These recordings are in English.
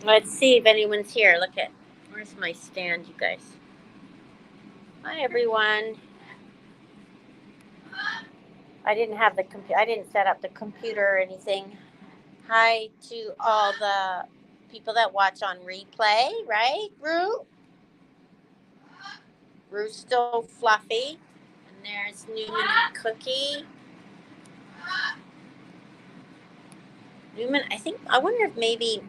Let's see if anyone's here. Look at, where's my stand, you guys? Hi, everyone. I didn't have the I didn't set up the computer or anything. Hi to all the people that watch on replay, right, Rue? Rue's still fluffy. And there's Newman and Cookie. Newman, I wonder if maybe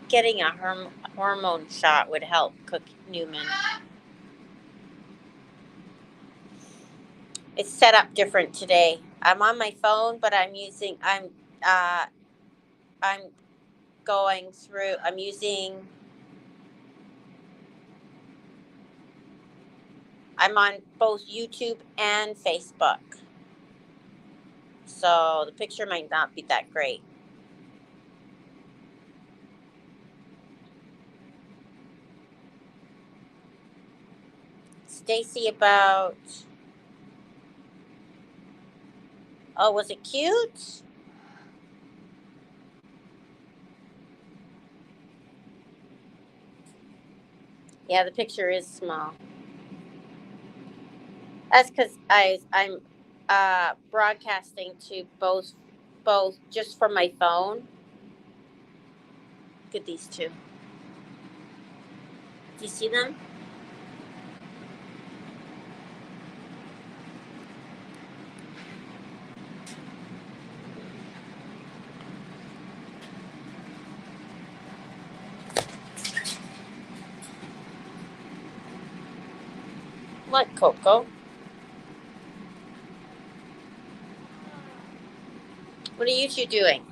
getting a hormone shot would help Newman. It's set up different today. I'm on my phone, but I'm going through, I'm on both YouTube and Facebook. So the picture might not be that great. Stacy, about, oh, was it cute? Yeah, the picture is small. That's because I'm broadcasting to both just from my phone. Look at these two. Do you see them? What, Coco? What are you two doing?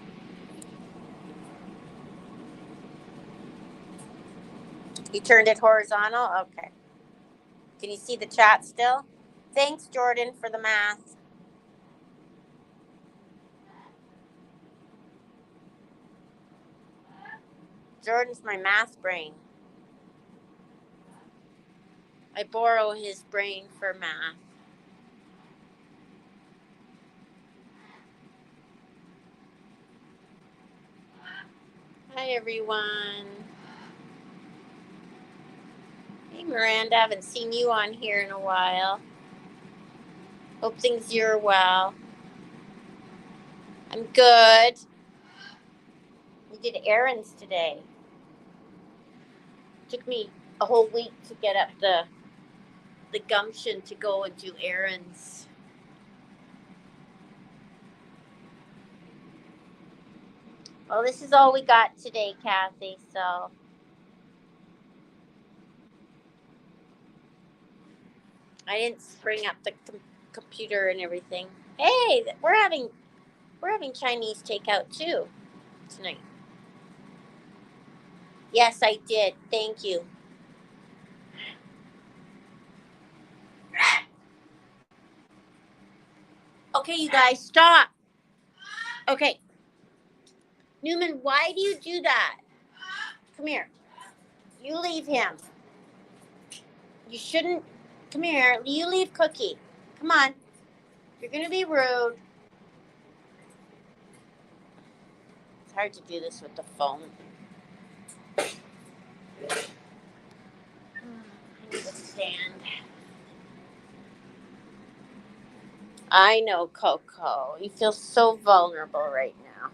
You turned it horizontal? Okay. Can you see the chat still? Thanks, Jordan, for the math. Jordan's my math brain. I borrow his brain for math. Hi, everyone. Hey, Miranda. I haven't seen you on here in a while. Hope things are well. I'm good. We did errands today. Took me a whole week to get up the gumption to go and do errands. Well, this is all we got today, Kathy, so I didn't bring up the computer and everything. Hey, we're having Chinese takeout too tonight. Yes, I did. Thank you. Okay, you guys, stop. Okay. Newman, why do you do that? Come here. You leave him. You shouldn't. Come here. You leave Cookie. Come on. You're going to be rude. It's hard to do this with the phone. I need a stand. I know, Coco. You feel so vulnerable right now.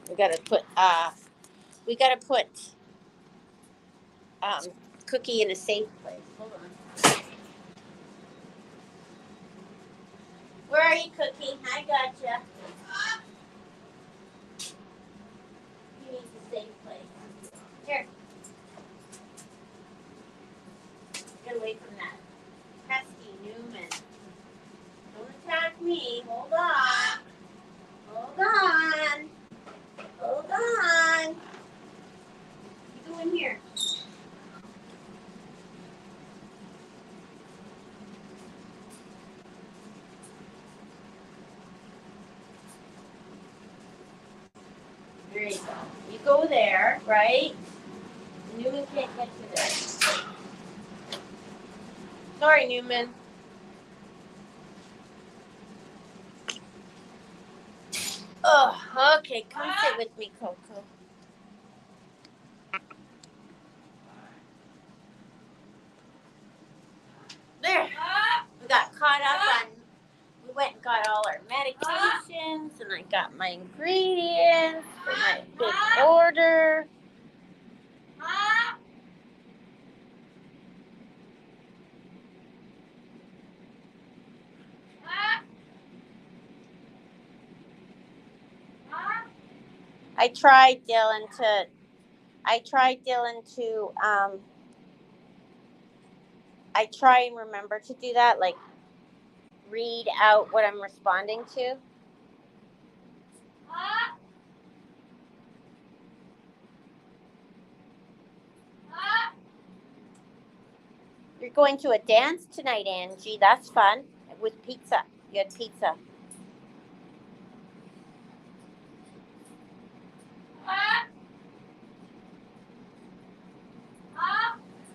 We gotta put Cookie in a safe place. Hold on. Where are you, Cookie? I gotcha. You need a safe place. Here. Get away from that pesky Newman. Don't attack me. Hold on. Hold on. Hold on. You go in here. There you go. You go there, right? Newman can't get to this. Sorry, Newman. Oh, okay. Come sit with me, Coco. There. We got caught up on. We went and got all our medications, and I got my ingredients for my big order. I tried Dylan to I try and remember to do that, like read out what I'm responding to. You're going to a dance tonight, Angie. That's fun. With pizza. You had pizza.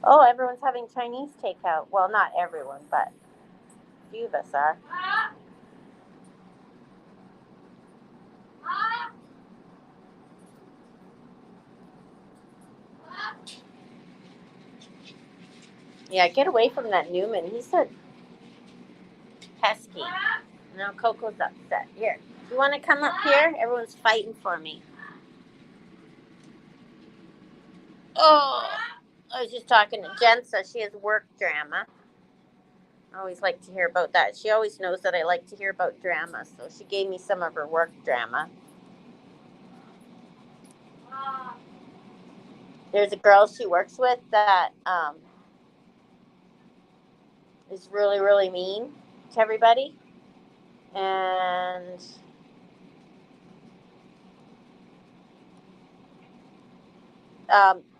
Oh, everyone's having Chinese takeout. Well, not everyone, but a few of us are. Yeah, get away from that Newman. He's a pesky. Now Coco's upset. Here, you want to come up here? Everyone's fighting for me. Oh, I was just talking to Jensa. She has work drama. I always like to hear about that. She always knows that I like to hear about drama, so she gave me some of her work drama. There's a girl she works with that is really, really mean to everybody. And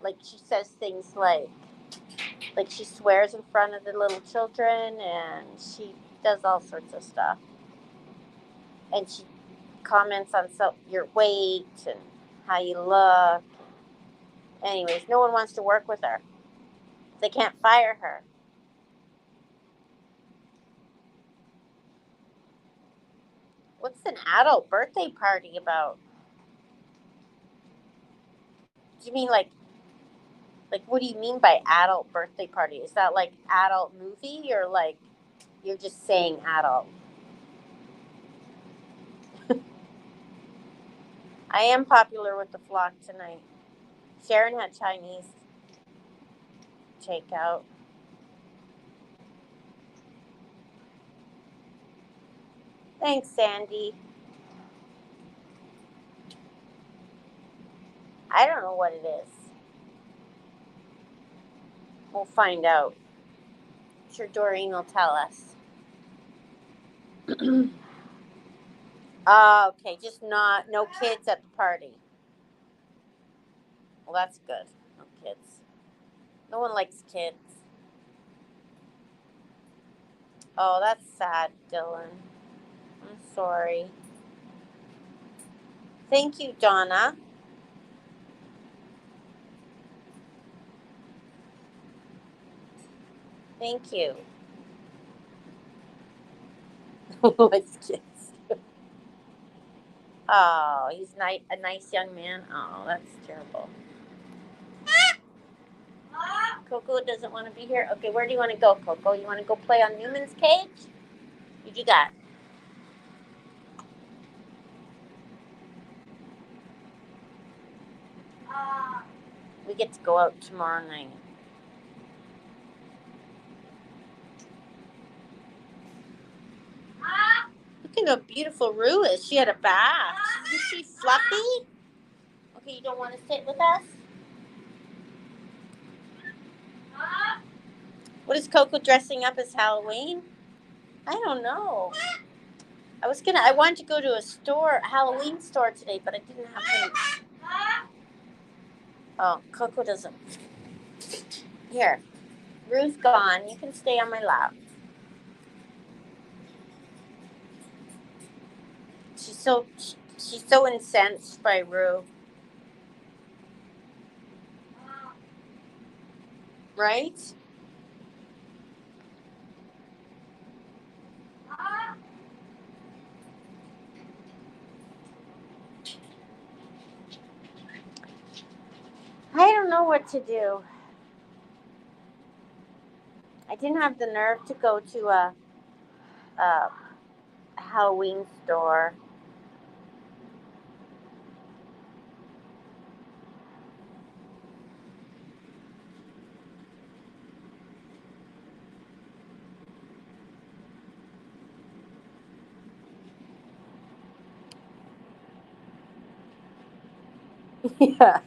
like she says things like she swears in front of the little children, and she does all sorts of stuff. And she comments on your weight and how you look. Anyways, no one wants to work with her. They can't fire her. What's an adult birthday party about? Do you mean like what do you mean by adult birthday party? Is that like adult movie, or like you're just saying adult? I am popular with the flock tonight. Sharon had Chinese takeout. Thanks, Sandy. I don't know what it is. We'll find out. I'm sure Doreen will tell us. Okay, just no kids at the party. Well, that's good. No kids. No one likes kids. Oh, that's sad, Dylan. I'm sorry. Thank you, Donna. Thank you. Likes kids. Oh, he's a nice young man. Oh, that's terrible. Coco doesn't want to be here. Okay, where do you want to go, Coco? You want to go play on Newman's cage? What you got? We get to go out tomorrow night. Look at how beautiful Rue is. She had a bath. Is she fluffy? Okay, you don't want to sit with us? What is Coco dressing up as Halloween? I don't know. I wanted to go to a Halloween store today, but I didn't have any. Oh, Coco doesn't. Here, Rue's gone. You can stay on my lap. She's so incensed by Rue. Right? I don't know what to do. I didn't have the nerve to go to a Halloween store. Yeah.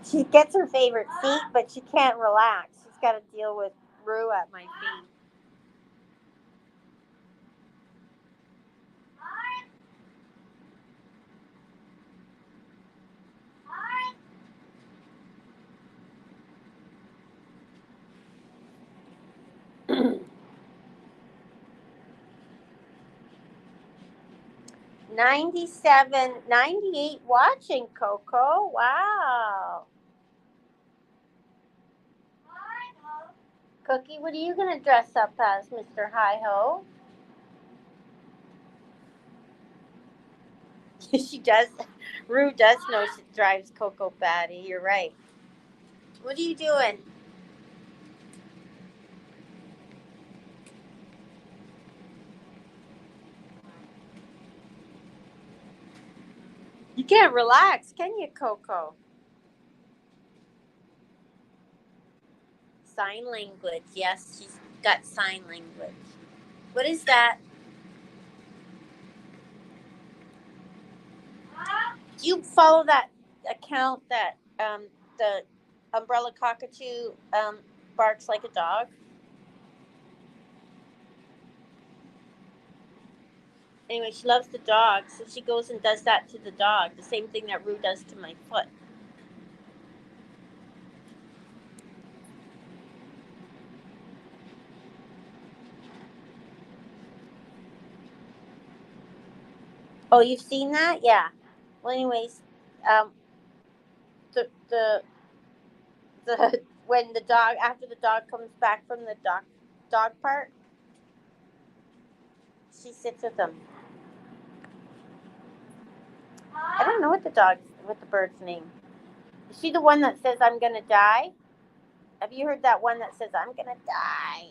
She gets her favorite seat, but she can't relax. She's got to deal with Rue at my feet. '97, '98 watching, Coco. Wow. Cookie, what are you going to dress up as, Mr. Hi-Ho? She does. Rue does know she drives Coco batty. You're right. What are you doing? You can't relax, can you, Coco? Sign language. Yes, she's got sign language. What is that? Do you follow that account that the umbrella cockatoo barks like a dog? Anyway, she loves the dog, so she goes and does that to the dog. The same thing that Rue does to my foot. Oh, you've seen that? Yeah. Well, anyways, um, the when the dog after the dog comes back from the dog park, she sits with him. I don't know what the bird's name. Is she the one that says I'm gonna die? Have you heard that one that says I'm gonna die?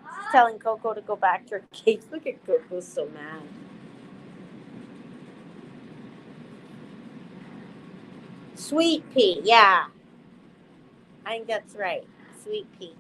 She's telling Coco to go back to her cage. Look at Coco, so mad. Sweet pea, yeah. I think that's right. Sweet pea.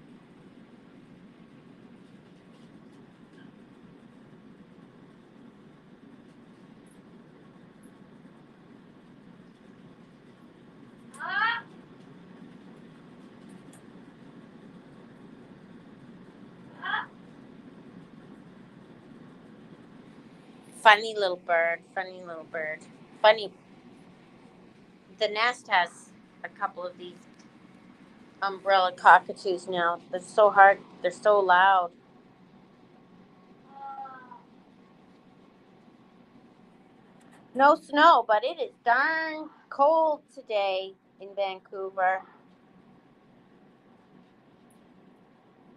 Funny little bird. Funny little bird. Funny. The nest has a couple of these umbrella cockatoos now. They're so hard. They're so loud. No snow, but it is darn cold today in Vancouver.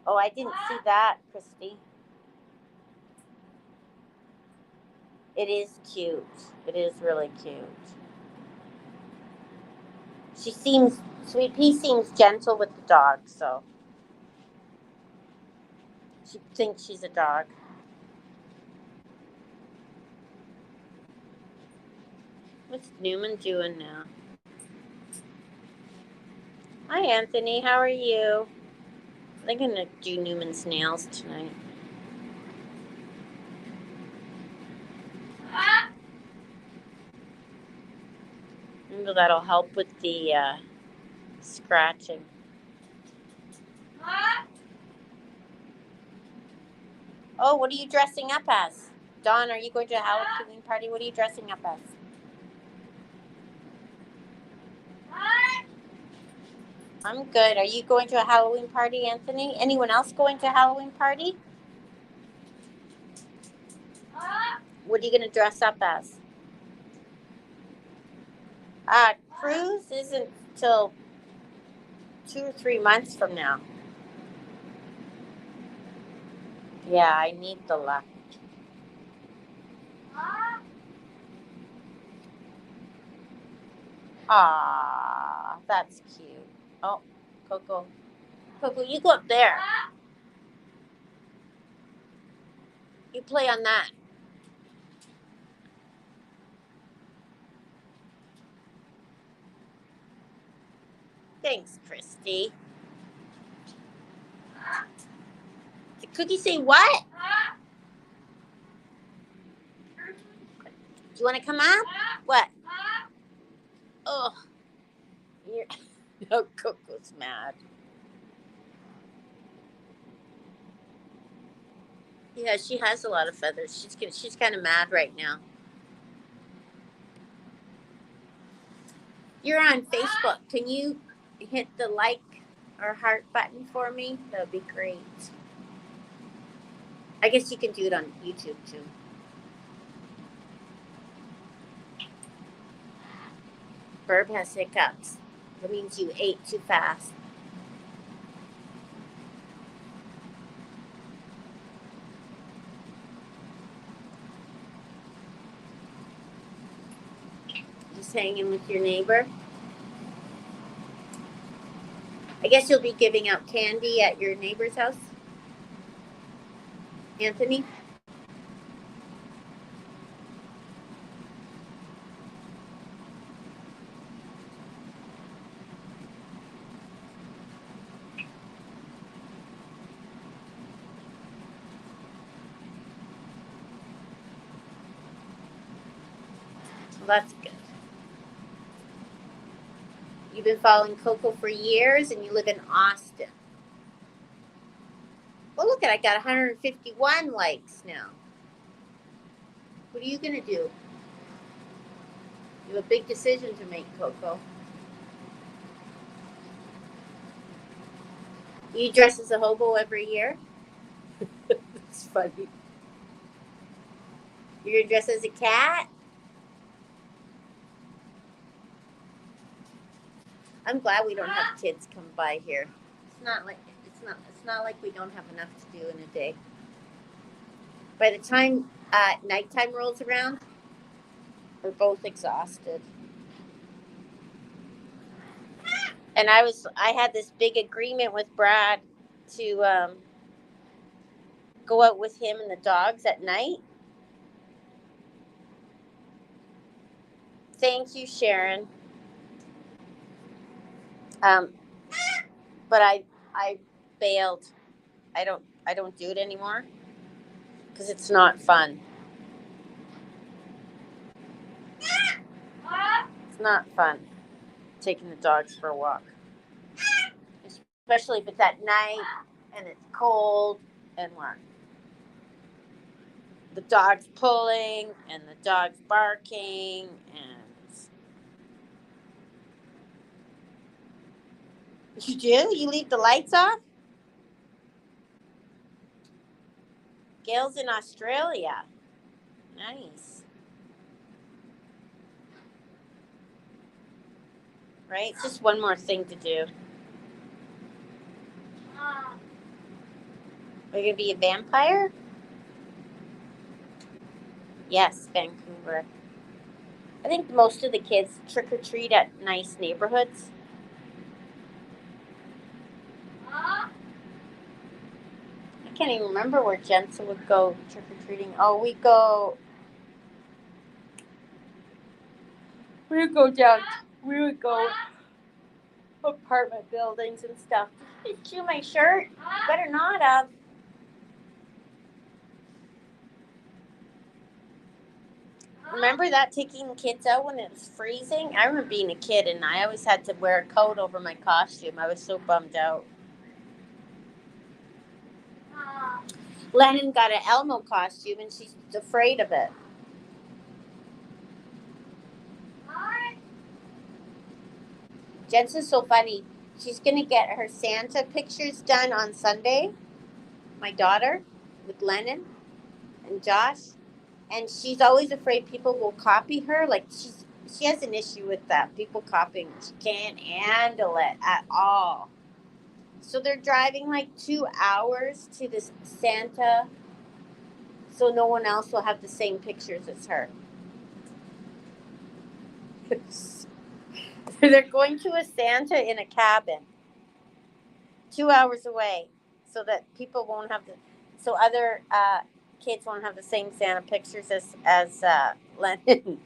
Oh, I didn't see that, Christy. It is cute. It is really cute. Sweet Pea seems gentle with the dog, so she thinks she's a dog. What's Newman doing now? Hi, Anthony. How are you? I'm gonna do Newman's nails tonight. Maybe that'll help with the scratching. Oh, what are you dressing up as? Dawn, are you going to a Halloween party? What are you dressing up as? I'm good. Are you going to a Halloween party, Anthony? Anyone else going to a Halloween party? What are you going to dress up as? Cruise isn't till 2 or 3 months from now. Yeah, I need the luck. Ah, that's cute. Oh, Coco. Coco, you go up there. You play on that. Thanks, Christy. Did Cookie say what? Do you want to come up? What? Oh, you're... No, Coco's mad. Yeah, she has a lot of feathers. She's kind of mad right now. You're on Facebook. Can you hit the like or heart button for me? That would be great. I guess you can do it on YouTube too. Burb has hiccups. That means you ate too fast. Just hanging with your neighbor. I guess you'll be giving out candy at your neighbor's house, Anthony? Well, that's good. You've been following Coco for years and you live in Austin. Well, look at I got 151 likes now. What are you going to do? You have a big decision to make, Coco. You dress as a hobo every year? It's funny. You're going to dress as a cat? I'm glad we don't have kids come by here. It's not like we don't have enough to do in a day. By the time nighttime rolls around, we're both exhausted. And I had this big agreement with Brad to go out with him and the dogs at night. Thank you, Sharon. But I bailed. I don't do it anymore because it's not fun. It's not fun taking the dogs for a walk, especially if it's at night and it's cold and what? The dog's pulling and the dog's barking and you do? You leave the lights off? Gail's in Australia. Nice. Right? Just one more thing to do. Are you going to be a vampire? Yes, Vancouver. I think most of the kids trick or treat at nice neighborhoods. I can't even remember where Jensen would go trick or treating. Oh, we would go apartment buildings and stuff. Did you chew my shirt? Better not have. Remember that taking the kids out when it was freezing? I remember being a kid and I always had to wear a coat over my costume. I was so bummed out. Lennon got an Elmo costume and she's afraid of it. Jensen's so funny. She's going to get her Santa pictures done on Sunday, my daughter, with Lennon and Josh. And she's always afraid people will copy her. Like, she has an issue with that. People copying. She can't handle it at all. So they're driving like 2 hours to this Santa so no one else will have the same pictures as her. They're going to a Santa in a cabin 2 hours away, so that people won't have the, so other kids won't have the same Santa pictures as Lennon.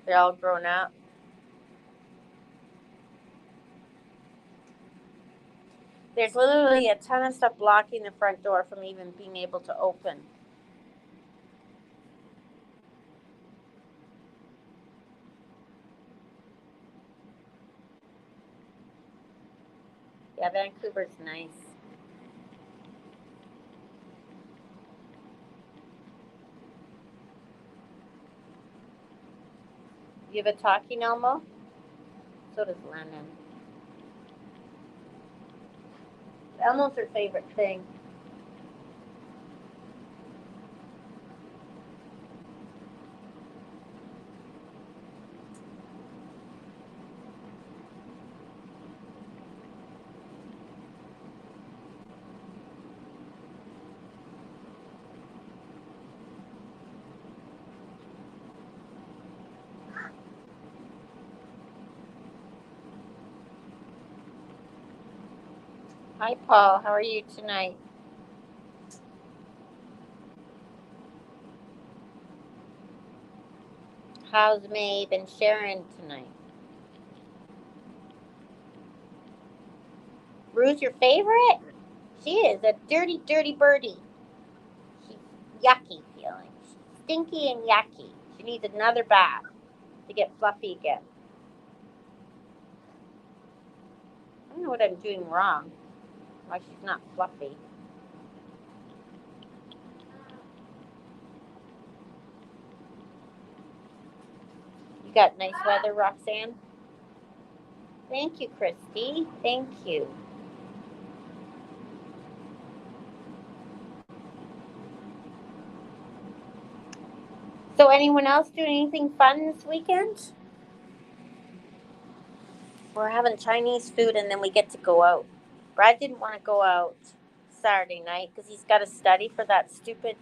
They're all grown up. There's literally a ton of stuff blocking the front door from even being able to open. Yeah, Vancouver's nice. You have a talking Elmo? So does Lennon. Elmo's her favorite thing. Hi, Paul. How are you tonight? How's Maeve and Sharon tonight? Rue's your favorite? She is a dirty, dirty birdie. She's yucky feeling. Stinky and yucky. She needs another bath to get fluffy again. I don't know what I'm doing wrong. Why she's not fluffy. You got nice weather, Roxanne? Thank you, Christy. Thank you. So anyone else doing anything fun this weekend? We're having Chinese food and then we get to go out. Brad didn't want to go out Saturday night because he's got to study for that stupid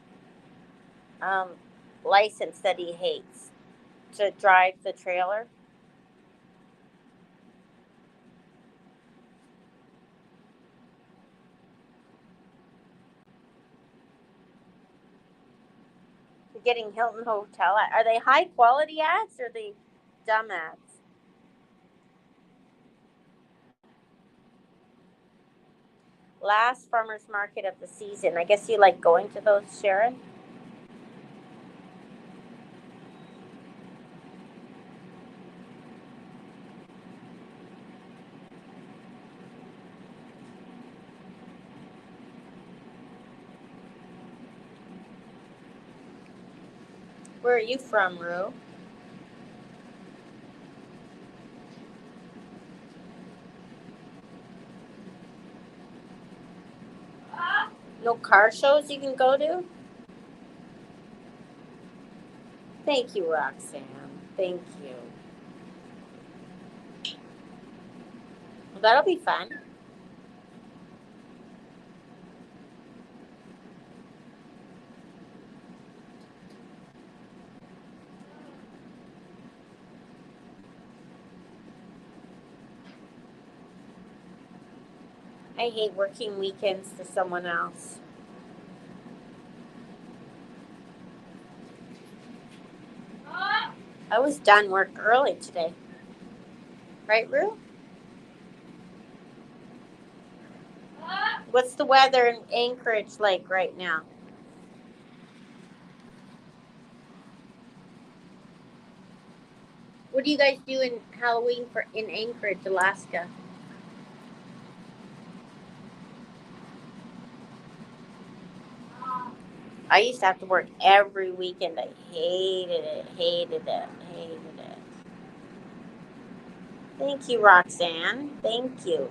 um, license that he hates to drive the trailer. You're getting Hilton Hotel. Are they high quality ads or are they dumb ads? Last farmers market of the season. I guess you like going to those, Sharon? Where are you from, Rue? No car shows you can go to? Thank you, Roxanne. Thank you. Well, that'll be fun. I hate working weekends for someone else. I was done work early today. Right, Rue? What's the weather in Anchorage like right now? What do you guys do in Halloween in Anchorage, Alaska? I used to have to work every weekend. I hated it, hated it, hated it. Thank you, Roxanne. Thank you.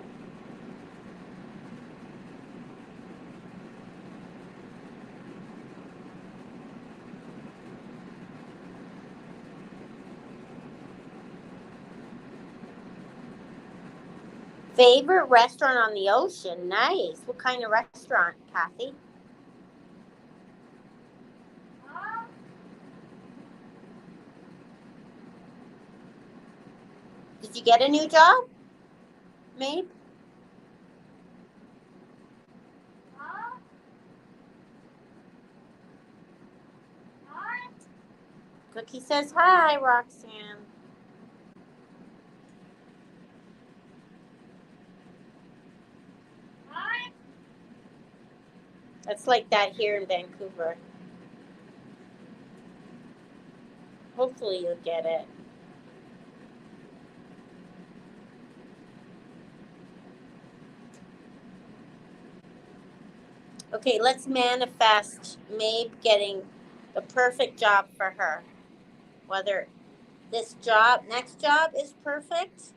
Favorite restaurant on the ocean? Nice. What kind of restaurant, Kathy? Did you get a new job, Mabe? Cookie says hi, Roxanne. It's like that here in Vancouver. Hopefully you'll get it. Okay, let's manifest Mabe getting the perfect job for her. Whether this job, next job is perfect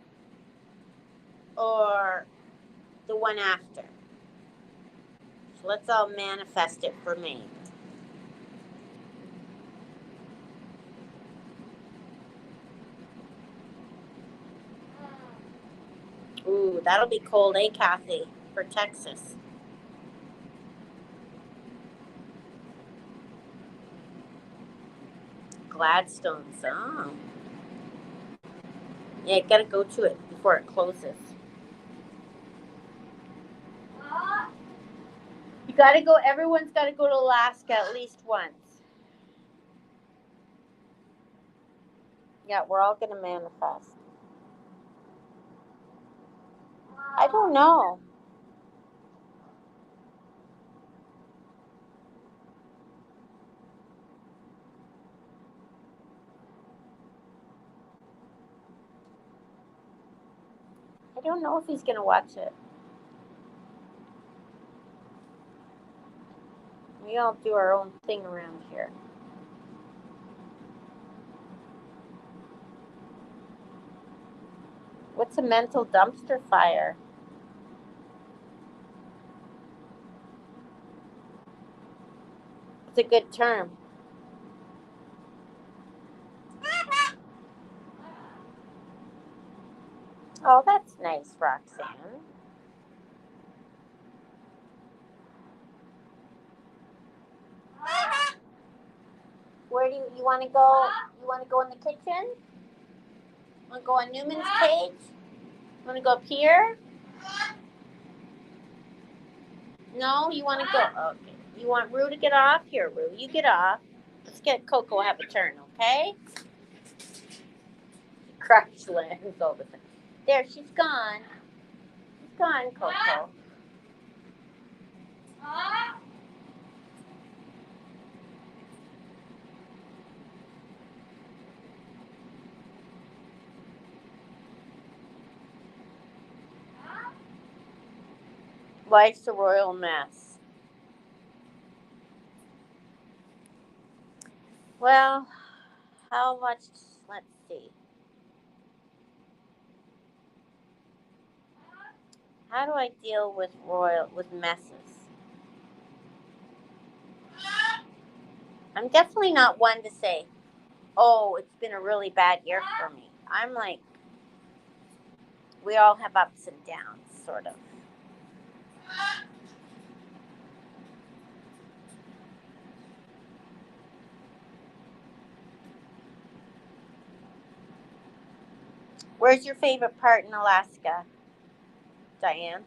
or the one after. So let's all manifest it for Mabe. Ooh, that'll be cold, eh, Kathy, for Texas. Gladstone's. Oh. Yeah, you gotta go to it before it closes. You gotta go, everyone's gotta go to Alaska at least once. Yeah, we're all gonna manifest. I don't know. I don't know if he's gonna watch it. We all do our own thing around here. What's a mental dumpster fire? It's a good term. Oh, that's nice, Roxanne. Where do you want to go? You want to go in the kitchen? Want to go on Newman's cage? Want to go up here? No, you want to go? Okay. You want Rue to get off? Here, Rue, you get off. Let's get Coco have a turn, okay? Crash lands all the time. There, she's gone. She's gone, Coco. Life's a royal mess. Well, how much? Let's see. How do I deal with messes? I'm definitely not one to say, "Oh, it's been a really bad year for me." I'm like, we all have ups and downs, sort of. Where's your favorite part in Alaska, Diane?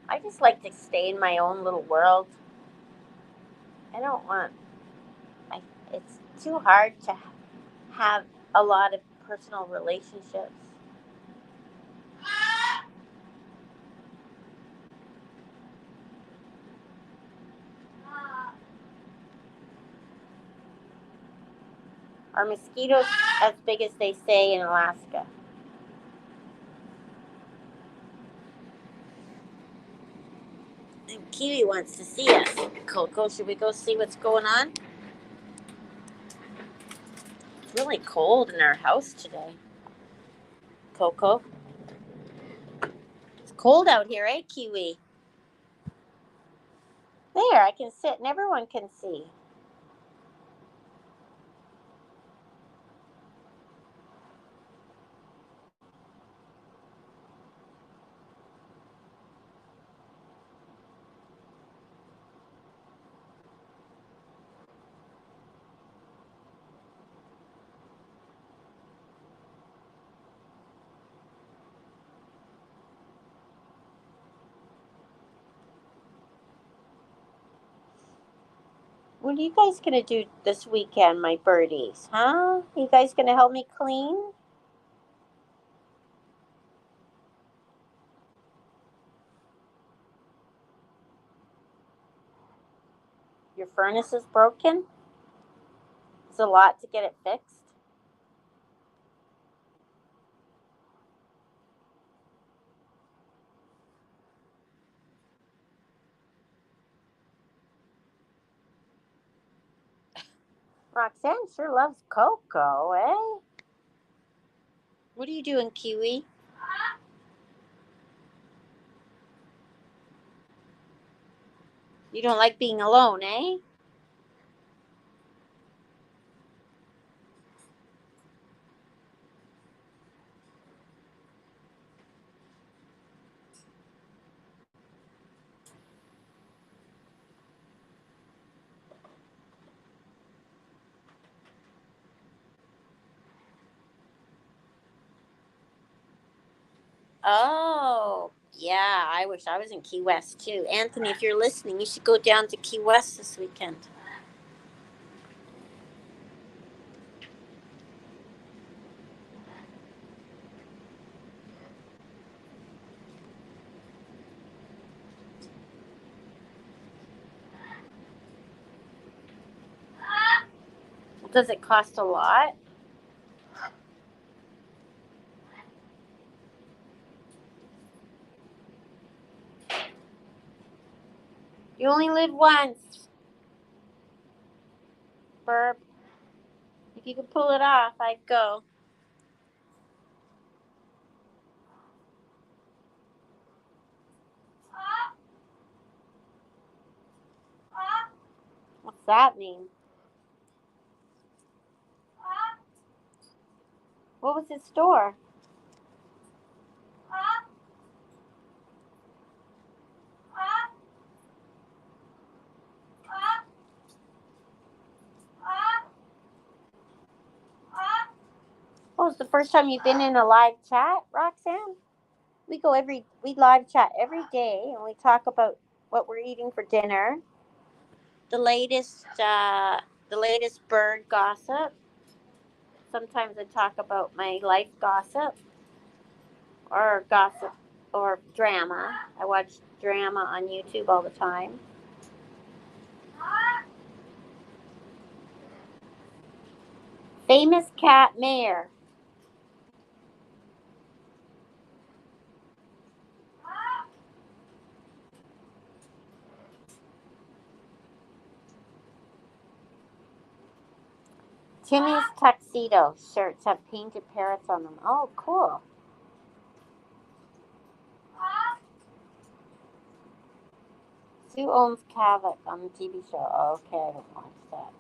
I just like to stay in my own little world. I don't want. It's too hard to have a lot of personal relationships. Are mosquitoes as big as they say in Alaska? And Kiwi wants to see us. Coco, should we go see what's going on? It's really cold in our house today. Coco. It's cold out here, eh, Kiwi? There, I can sit and everyone can see. What are you guys gonna do this weekend, my birdies? Huh? You guys gonna help me clean? Your furnace is broken? It's a lot to get it fixed. Roxanne sure loves cocoa, eh? What are you doing, Kiwi? You don't like being alone, eh? Oh, yeah. I wish I was in Key West too. Anthony, if you're listening, you should go down to Key West this weekend. Does it cost a lot? You only live once, Burp. If you could pull it off, I'd go. What's that mean? What was his store? Oh, it's the first time you've been in a live chat, Roxanne? We live chat every day, and we talk about what we're eating for dinner, the latest bird gossip. Sometimes I talk about my life gossip or gossip or drama. I watch drama on YouTube all the time. Famous cat mayor. Timmy's tuxedo shirts have painted parrots on them. Oh, cool. Sue owns Cavett on the TV show. Okay, I don't watch that.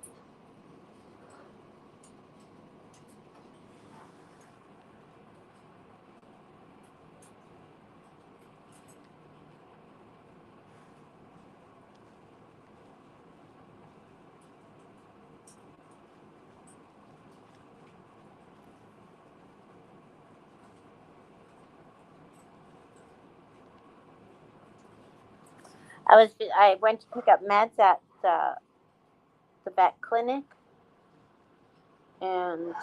I went to pick up meds at the vet clinic, and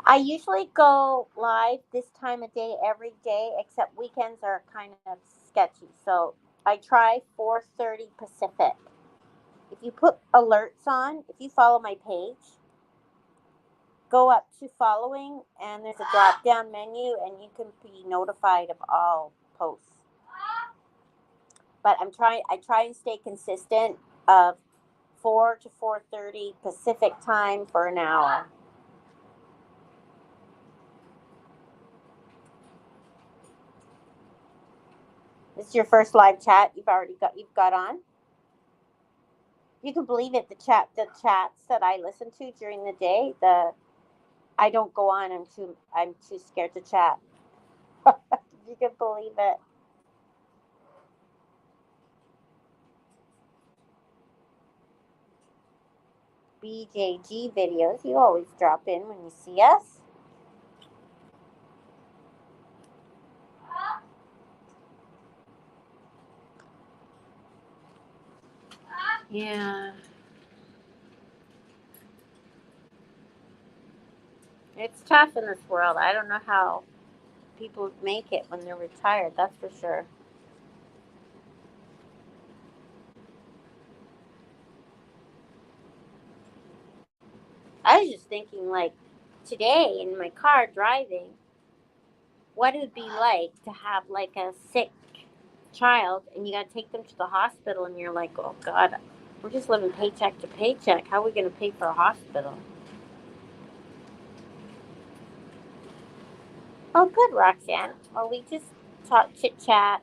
I usually go live this time of day every day, except weekends are kind of sketchy. So I try 4:30 Pacific. If you put alerts on, if you follow my page, go up to following, and there's a drop down menu, and you can be notified of all posts. But I try and stay consistent of 4 to 4:30 Pacific time for an hour. This is your first live chat you've got on. You can believe it, the chats that I listen to during the day, I don't go on. I'm too scared to chat. You can believe it. BJG videos. You always drop in when you see us. Yeah. It's tough in this world. I don't know how people make it when they're retired, that's for sure. I was just thinking, like, today in my car driving, what it would be like to have, like, a sick child and you got to take them to the hospital and you're like, oh, God, we're just living paycheck to paycheck. How are we going to pay for a hospital? Oh, good, Roxanne. Well, we just talk chit chat.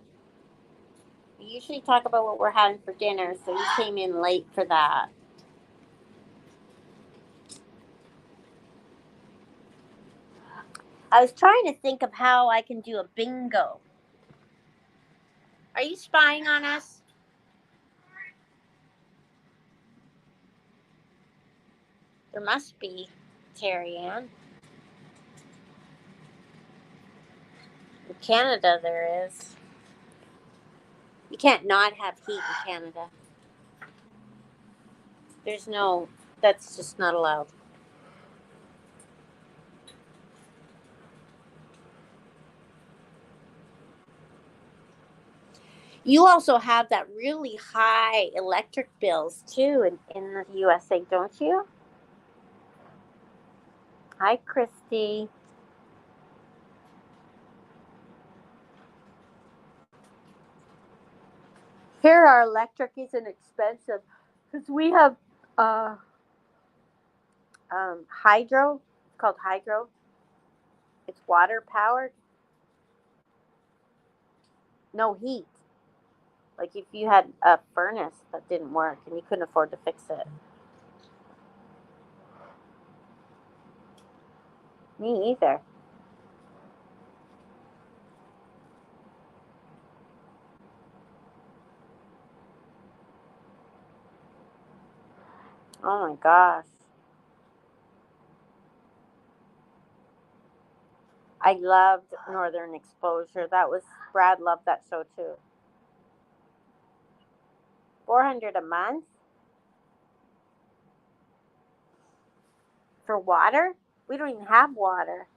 We usually talk about what we're having for dinner, so you came in late for that. I was trying to think of how I can do a bingo. Are you spying on us? There must be, Terry Ann. In Canada, there is. You can't not have heat in Canada. There's no, that's just not allowed. You also have that really high electric bills too in the USA, don't you? Hi, Christy. Here, our electric isn't expensive because we have uh, hydro. It's called hydro. It's water powered. No heat. Like if you had a furnace that didn't work and you couldn't afford to fix it. Me either. Oh my gosh. I loved Northern Exposure. That was Brad loved that show too. 400 a month for water? We don't even have water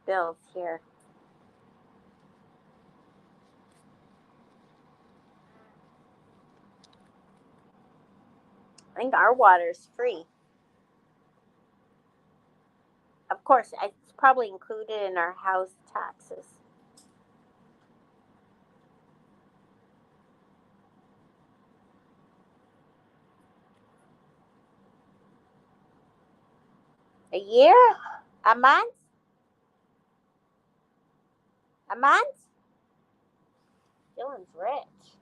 bills here. I think our water is free. Of course, it's probably included in our house taxes. A year? A month? A month? Dylan's rich.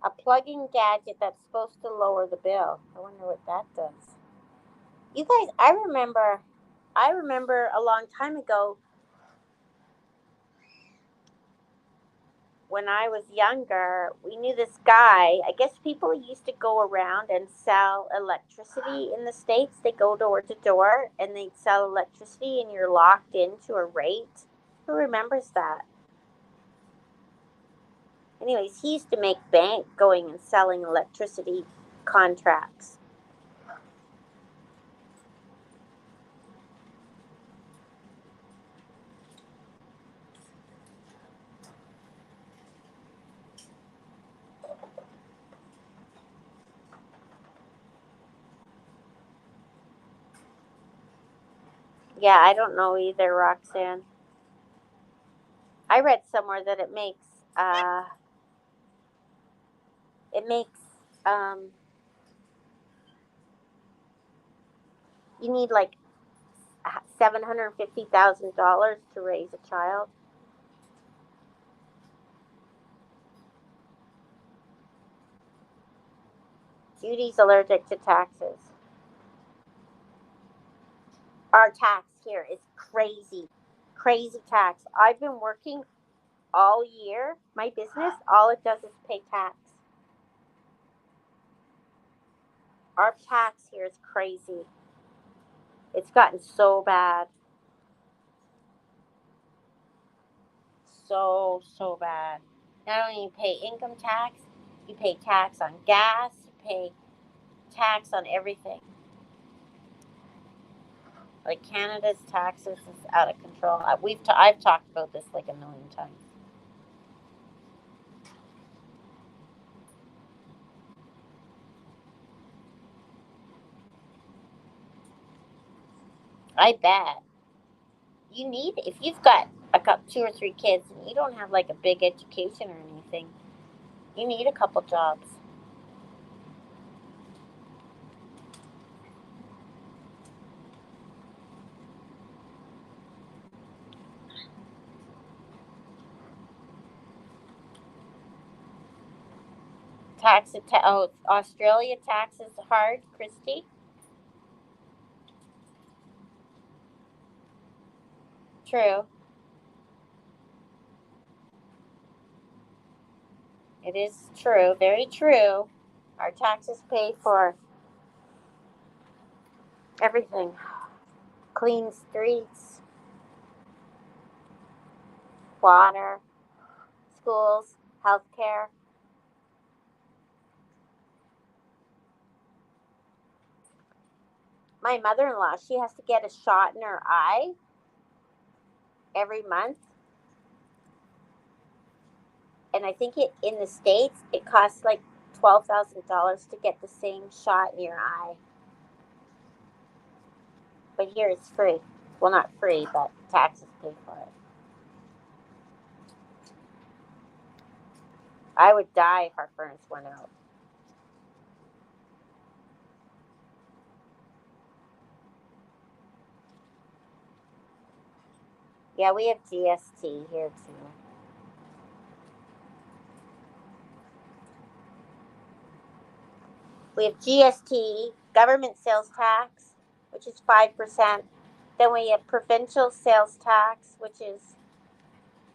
A plug-in gadget that's supposed to lower the bill. I wonder what that does. You guys, I remember a long time ago when I was younger, we knew this guy. I guess people used to go around and sell electricity in the States. They go door to door and they sell electricity and you're locked into a rate. Who remembers that? Anyways, he used to make bank going and selling electricity contracts. Yeah, I don't know either, Roxanne. I read somewhere that it makes um you need like $750,000 to raise a child. Judy's allergic to taxes. Our tax here is crazy, crazy tax. I've been working all year. My business, all it does is pay tax. Our tax here is crazy. It's gotten so bad. So bad. Not only you pay income tax, you pay tax on gas, you pay tax on everything. Like Canada's taxes is out of control. I've talked about this like a million times. I bet you need, if you've got a couple, 2 or 3 kids and you don't have like a big education or anything, you need a couple jobs. Australia taxes hard, Christy. True. It is true. Very true. Our taxes pay for everything. Clean streets, water, schools, healthcare. My mother-in-law, she has to get a shot in her eye every month, and I think it in the States it costs like $12,000 to get the same shot in your eye. But here it's free. Well, not free, but taxes pay for it. I would die if our furnace went out. Yeah, we have GST here too. We have GST, government sales tax, which is 5%. Then we have provincial sales tax, which is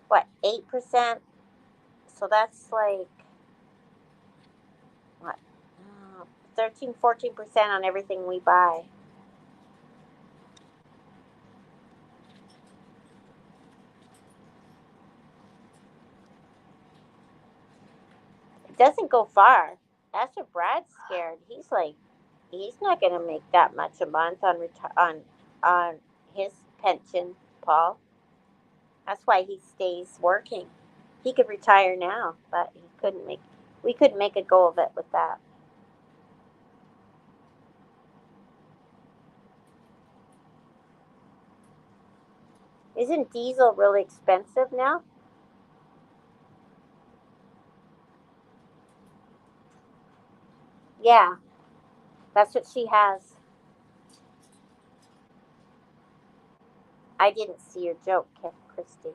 what, 8%? So that's like what, 13, 14% on everything we buy. It doesn't go far. That's what Brad's scared. He's like, he's not going to make that much a month on his pension, Paul. That's why he stays working. He could retire now, but he couldn't make. We couldn't make a go of it with that. Isn't diesel really expensive now? Yeah, that's what she has. I didn't see your joke, Christy.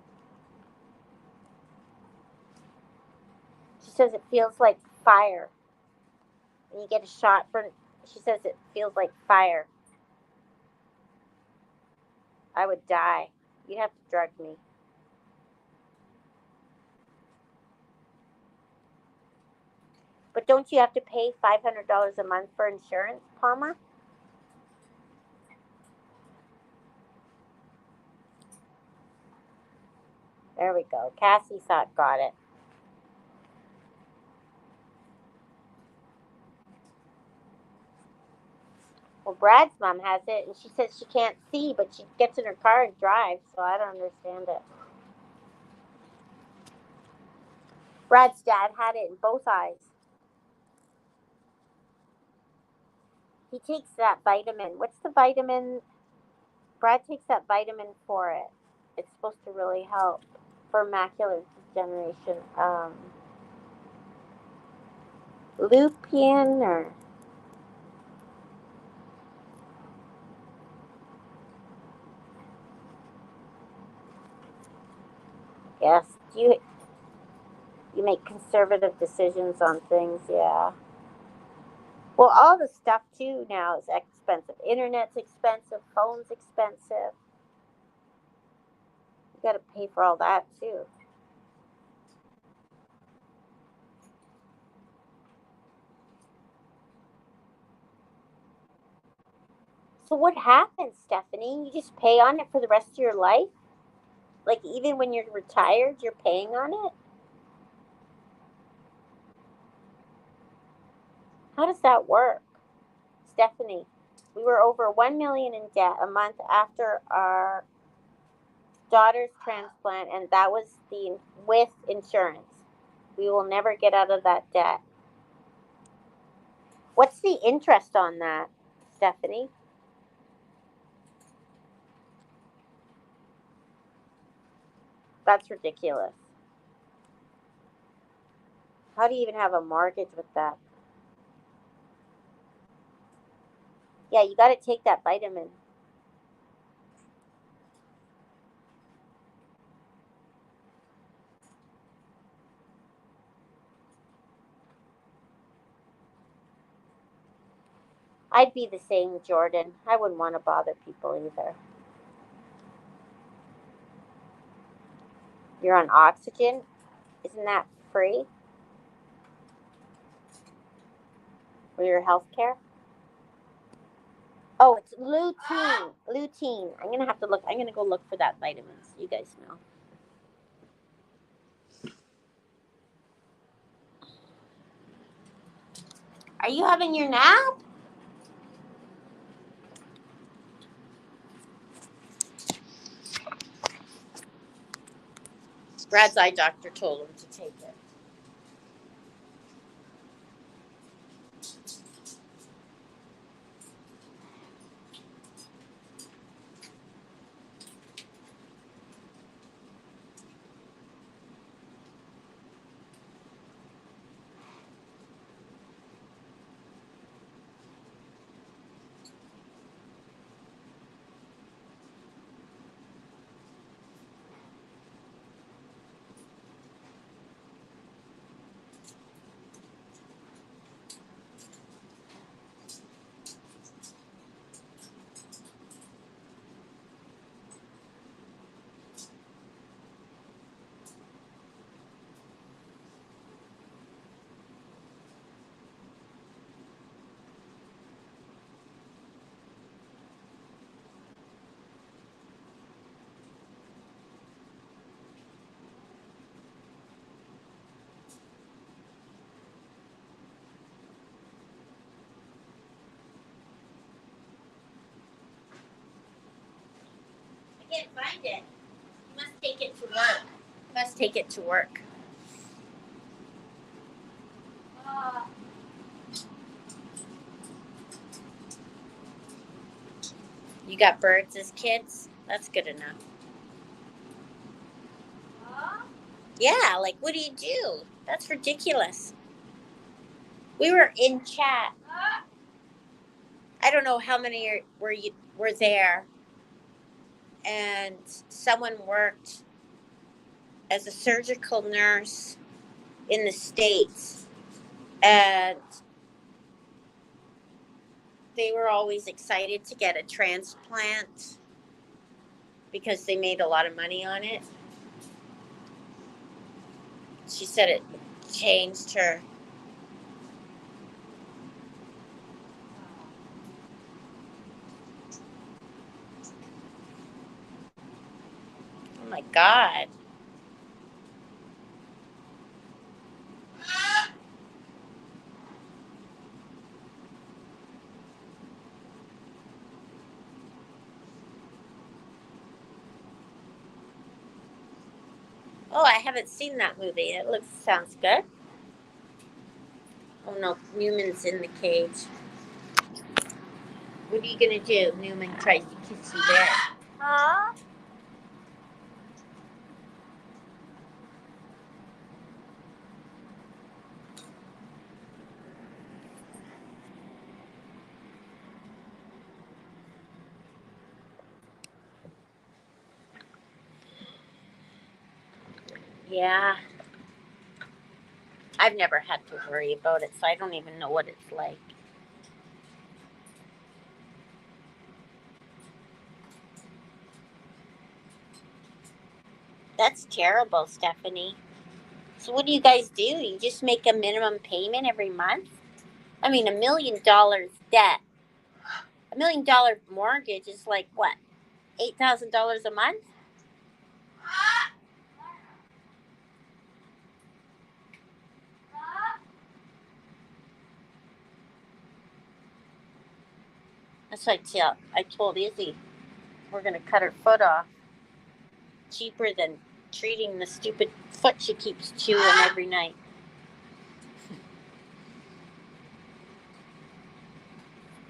She says it feels like fire. And you get a shot for. She says it feels like fire. I would die. You'd have to drug me. But don't you have to pay $500 a month for insurance, Palmer? There we go. Cassie thought got it. Well, Brad's mom has it, and she says she can't see, but she gets in her car and drives, so I don't understand it. Brad's dad had it in both eyes. He takes that vitamin. What's the vitamin? Brad takes that vitamin for it. It's supposed to really help for macular degeneration. Lupian or yes, you make conservative decisions on things, yeah. Well, all the stuff too now is expensive. Internet's expensive, phones expensive. You got to pay for all that too. So what happens, Stephanie? You just pay on it for the rest of your life? Like even when you're retired, you're paying on it? How does that work? Stephanie, we were over 1 million in debt a month after our daughter's transplant, and that was the with insurance. We will never get out of that debt. What's the interest on that, Stephanie? That's ridiculous. How do you even have a mortgage with that? Yeah, you got to take that vitamin. I'd be the same, Jordan. I wouldn't want to bother people either. You're on oxygen? Isn't that free for your health care? Oh, it's lutein. Lutein. I'm going to have to look. I'm going to go look for that vitamins. You guys know. Are you having your nap? Brad's eye doctor told him to take it. I can't find it. You must take it to work. You must take it to work. You got birds as kids? That's good enough. Yeah, like what do you do? That's ridiculous. We were in chat. I don't know how many were there, and someone worked as a surgical nurse in the States, and they were always excited to get a transplant because they made a lot of money on it. She said it changed her. Oh my God. Oh, I haven't seen that movie. It sounds good. Oh no, Newman's in the cage. What are you gonna do? Newman tries to kiss you there. Huh? Yeah. I've never had to worry about it, so I don't even know what it's like. That's terrible, Stephanie. So what do you guys do? You just make a minimum payment every month? I mean, $1 million debt. $1 million mortgage is like what? $8,000 a month? That's what I told Izzy. We're going to cut her foot off. Cheaper than treating the stupid foot she keeps chewing every night.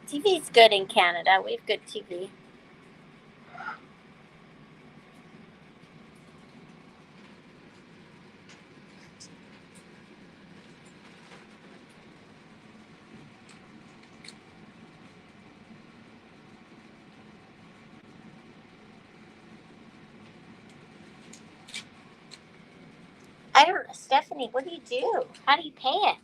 TV's good in Canada. We have good TV. I don't know, Stephanie, what do you do? How do you pay it?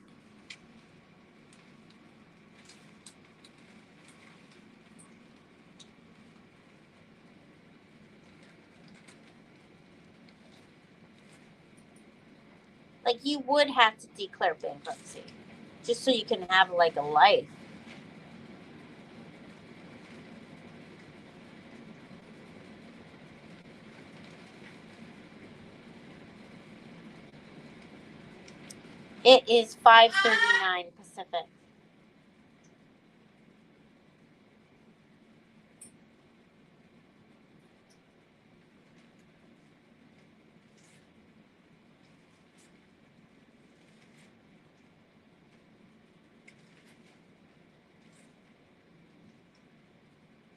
Like, you would have to declare bankruptcy just so you can have like a life. It is 5:39 Pacific.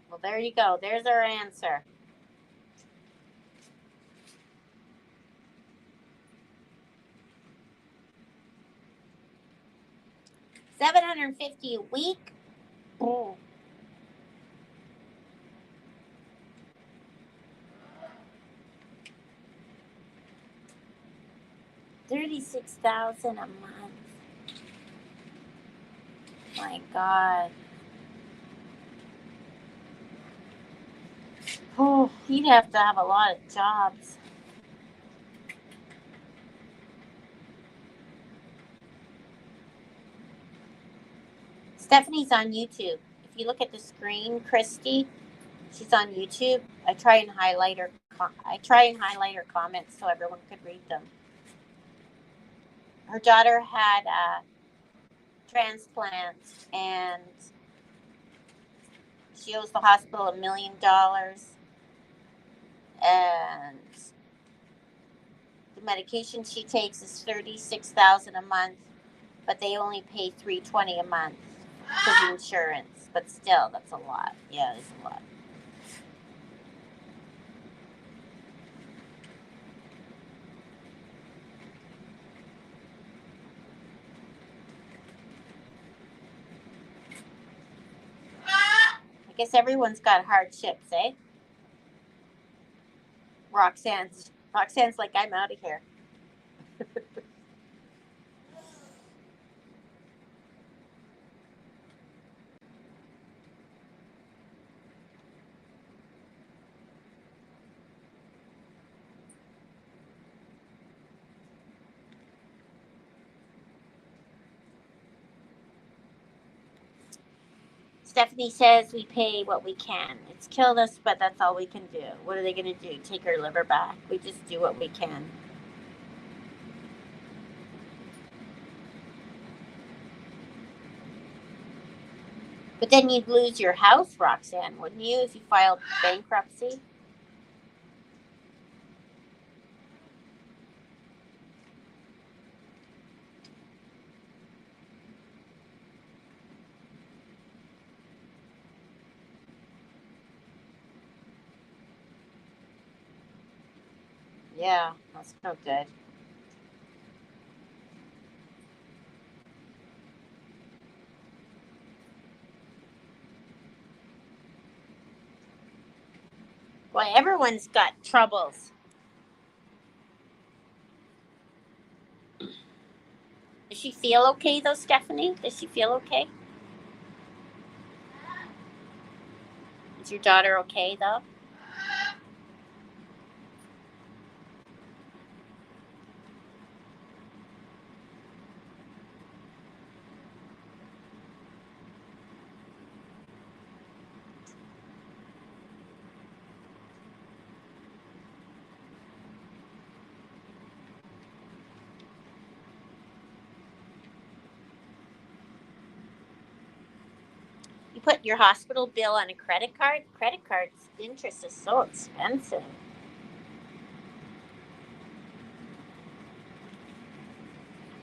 Well, there you go. There's our answer. $750 a week. Oh. $36,000 a month. My God. Oh, you'd have to have a lot of jobs. Stephanie's on YouTube. If you look at the screen, Christy, she's on YouTube. I try and highlight her comments so everyone could read them. Her daughter had a transplant, and she owes the hospital $1 million, and the medication she takes is $36,000 a month, but they only pay $320 a month because of insurance. But still, that's a lot. Yeah, it's a lot. I guess everyone's got hardships, eh? Roxanne's like, I'm out of here. Stephanie says we pay what we can. It's killed us, but that's all we can do. What are they going to do? Take her liver back? We just do what we can. But then you'd lose your house, Roxanne, wouldn't you, if you filed bankruptcy? Yeah, that's no good. Boy, everyone's got troubles. Does she feel okay, though, Stephanie? Does she feel okay? Is your daughter okay, though? You put your hospital bill on a credit card. Credit card's interest is so expensive.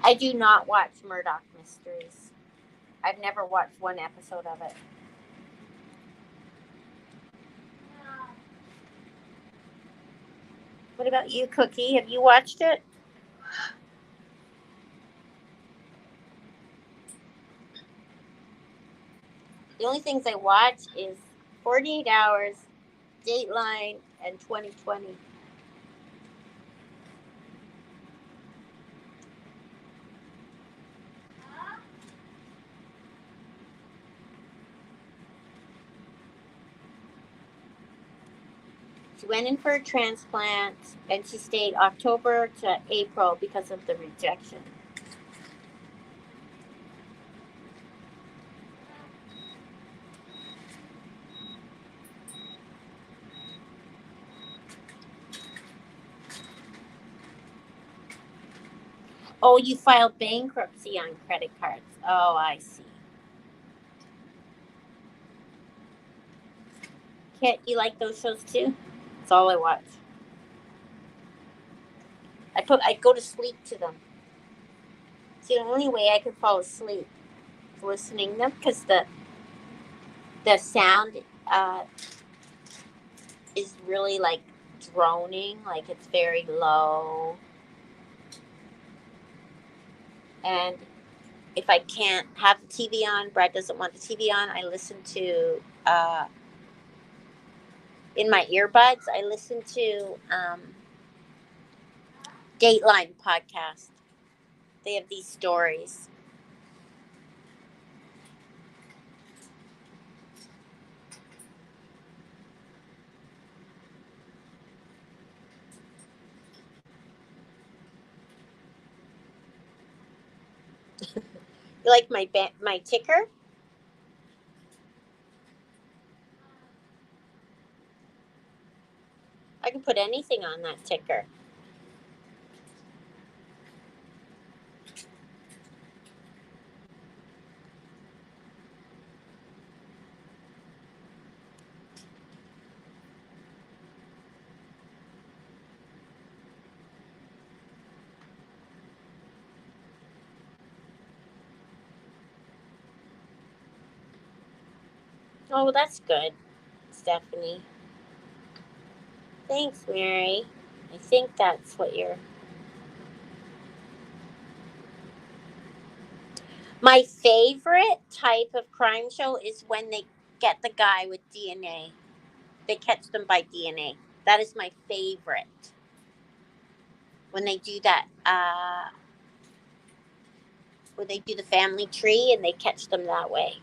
I do not watch Murdoch Mysteries. I've never watched one episode of it. What about you, Cookie? Have you watched it? The only things I watch is 48 Hours, Dateline, and 2020. She went in for a transplant, and she stayed October to April because of the rejection. Oh, you filed bankruptcy on credit cards. Oh, I see. Kit, you like those shows too? That's all I watch. I go to sleep to them. It's the only way I can fall asleep is listening to them because the sound is really like droning, like it's very low. And if I can't have the TV on, Brad doesn't want the TV on, I listen to in my earbuds. I listen to Dateline podcast. They have these stories. You like my ticker? I can put anything on that ticker. Oh, well, that's good, Stephanie. Thanks, Mary. I think that's what you're. My favorite type of crime show is when they get the guy with DNA. They catch them by DNA. That is my favorite. When they do that, when they do the family tree and they catch them that way.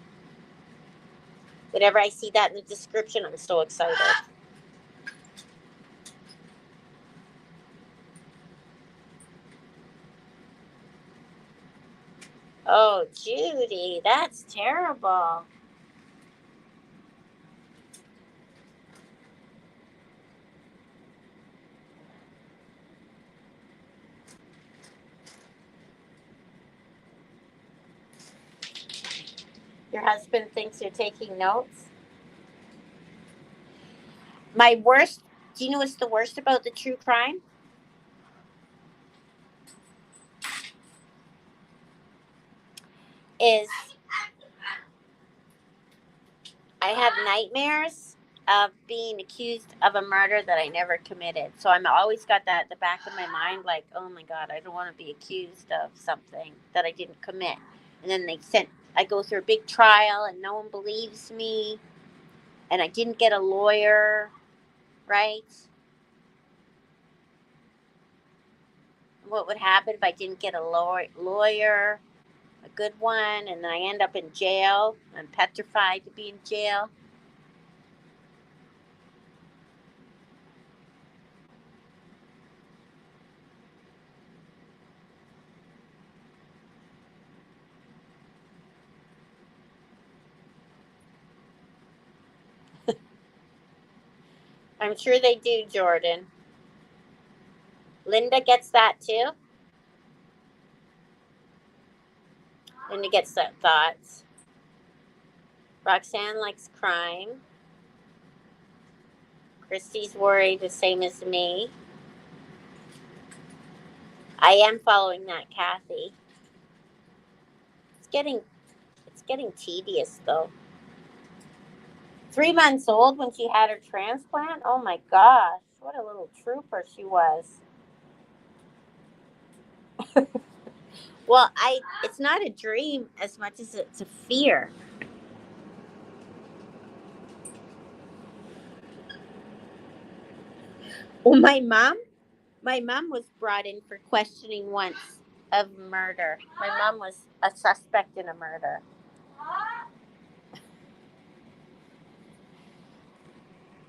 Whenever I see that in the description, I'm so excited. Oh, Judy, that's terrible. Your husband thinks you're taking notes? My worst, do you know what's the worst about the true crime? Is I have nightmares of being accused of a murder that I never committed. So I'm always got that at the back of my mind, like, oh my God, I don't want to be accused of something that I didn't commit. And then I go through a big trial and no one believes me. And I didn't get a lawyer, right? What would happen if I didn't get a lawyer, a good one, and then I end up in jail? I'm petrified to be in jail. I'm sure they do, Jordan. Linda gets that too. Linda gets that thoughts. Roxanne likes crying. Christy's worried the same as me. I am following that Kathy. It's getting tedious though. 3 months old when she had her transplant? Oh my gosh, what a little trooper she was. Well, it's not a dream as much as it's a fear. Well, my mom was brought in for questioning once of murder. My mom was a suspect in a murder.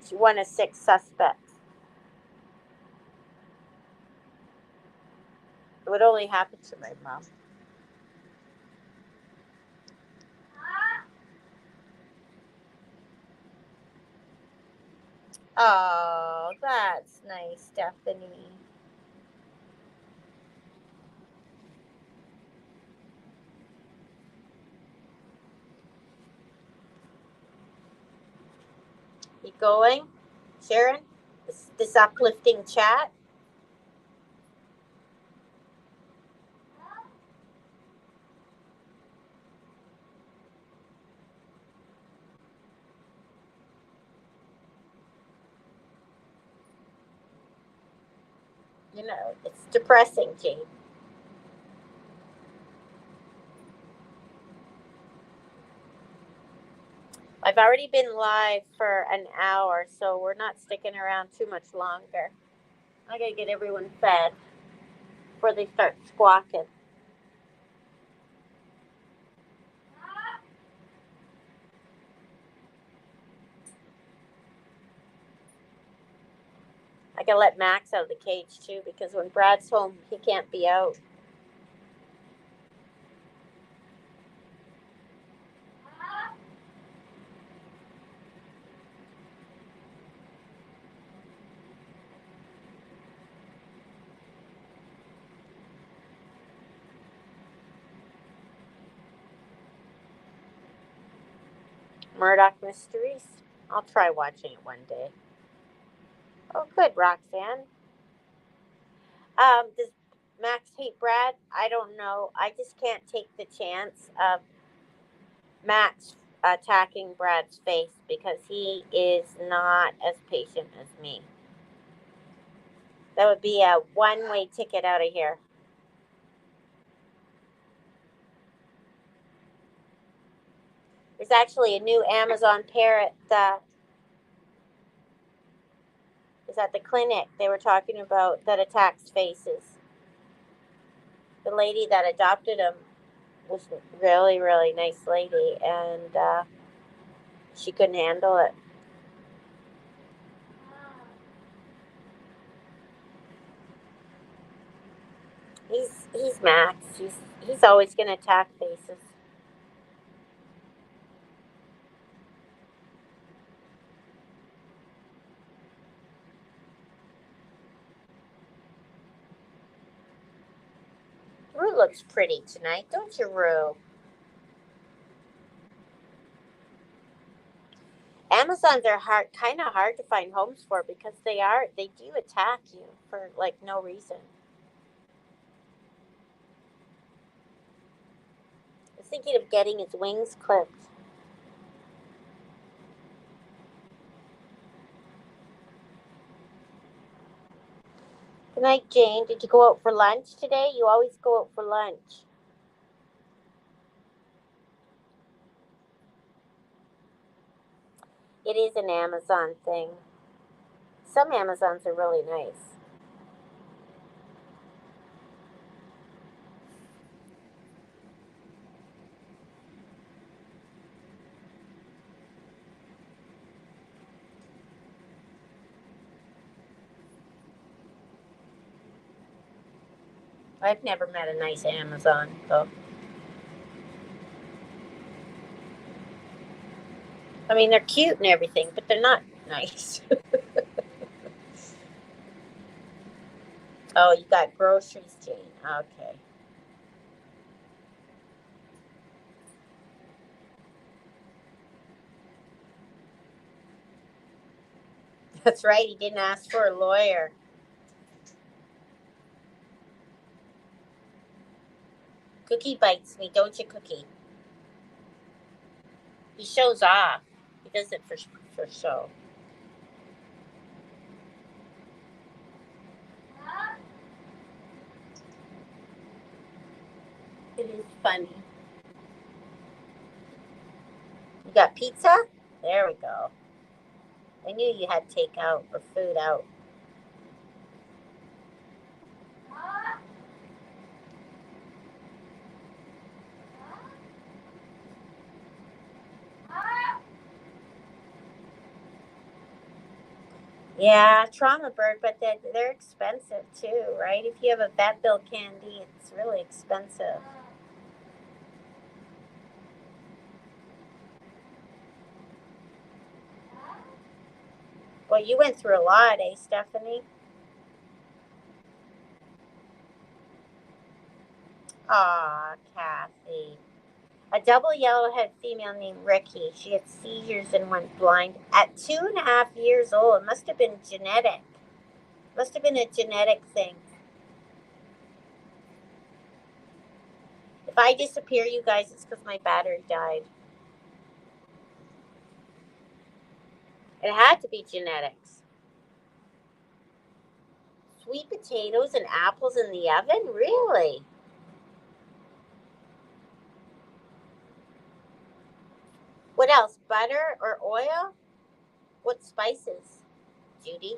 She one of 6 suspects. It would only happen to my mom. Oh, that's nice, Stephanie. You going, Sharon? This uplifting chat? You know, it's depressing, Jane. I've already been live for an hour, so we're not sticking around too much longer. I gotta get everyone fed before they start squawking. I gotta let Max out of the cage too, because when Brad's home, he can't be out. Murdoch Mysteries. I'll try watching it one day. Oh, good, Roxanne. Does Max hate Brad? I don't know. I just can't take the chance of Max attacking Brad's face because he is not as patient as me. That would be a one-way ticket out of here. There's actually a new Amazon parrot that is at the clinic they were talking about that attacks faces. The lady that adopted him was a really, really nice lady, and she couldn't handle it. He's Max. He's always gonna attack faces. Rue looks pretty tonight, don't you, Rue? Amazons are kind of hard to find homes for because they do attack you for like no reason. I was thinking of getting his wings clipped. Good night, Jane. Did you go out for lunch today? You always go out for lunch. It is an Amazon thing. Some Amazons are really nice. I've never met a nice Amazon, though. I mean, they're cute and everything, but they're not nice. Oh, you got groceries, Jane. Okay. That's right. He didn't ask for a lawyer. Cookie bites me, don't you, Cookie? He shows off. He does it for show. It is funny. You got pizza? There we go. I knew you had takeout or food out. Yeah, trauma bird, but they're expensive too, right? If you have a vet bill candy, it's really expensive. Well, you went through a lot, eh, Stephanie? Aw, Kathy. A double yellowhead female named Ricky. She had seizures and went blind at 2.5 years old. It must have been genetic. Must have been a genetic thing. If I disappear, you guys, it's because my battery died. It had to be genetics. Sweet potatoes and apples in the oven? Really? What else? Butter or oil? What spices, Judy?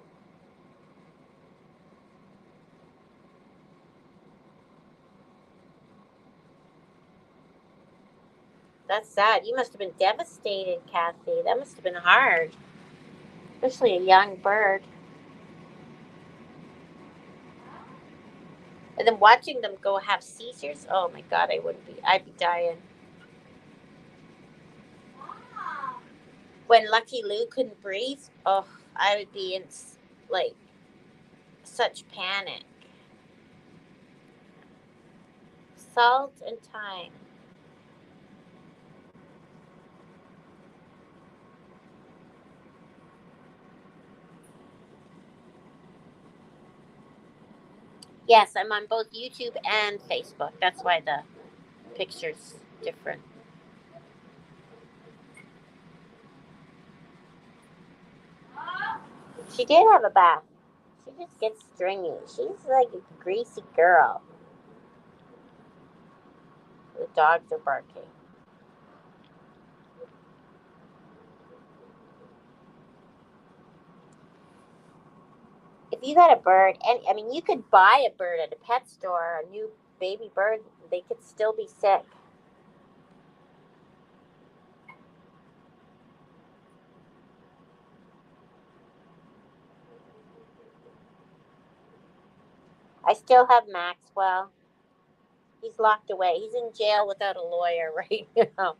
That's sad. You must have been devastated, Kathy. That must have been hard, especially a young bird. And then watching them go have seizures. Oh my God, I'd be dying. When Lucky Lou couldn't breathe, oh, I would be in like such panic. Salt and thyme. Yes, I'm on both YouTube and Facebook. That's why the picture's different. She did have a bath. She just gets stringy. She's like a greasy girl. The dogs are barking. If you got a bird, and I mean, you could buy a bird at a pet store, a new baby bird, they could still be sick. I still have Maxwell. He's locked away. He's in jail without a lawyer right now,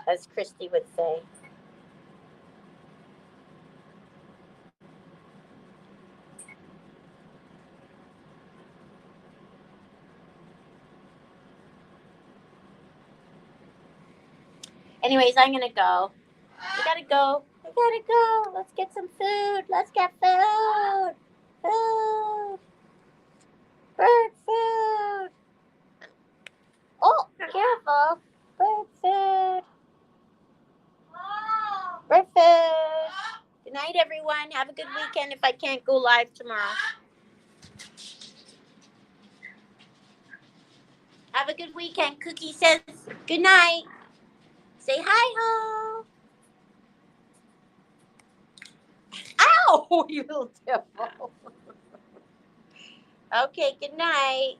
as Christy would say. Anyways, I'm gonna go. We gotta go. We gotta go. Let's get some food. Let's get food. Food. Bird food. Oh, careful. Bird food. Bird food. Good night, everyone. Have a good weekend if I can't go live tomorrow. Have a good weekend. Cookie says good night. Say hi ho. Ow, you little devil. Okay, good night.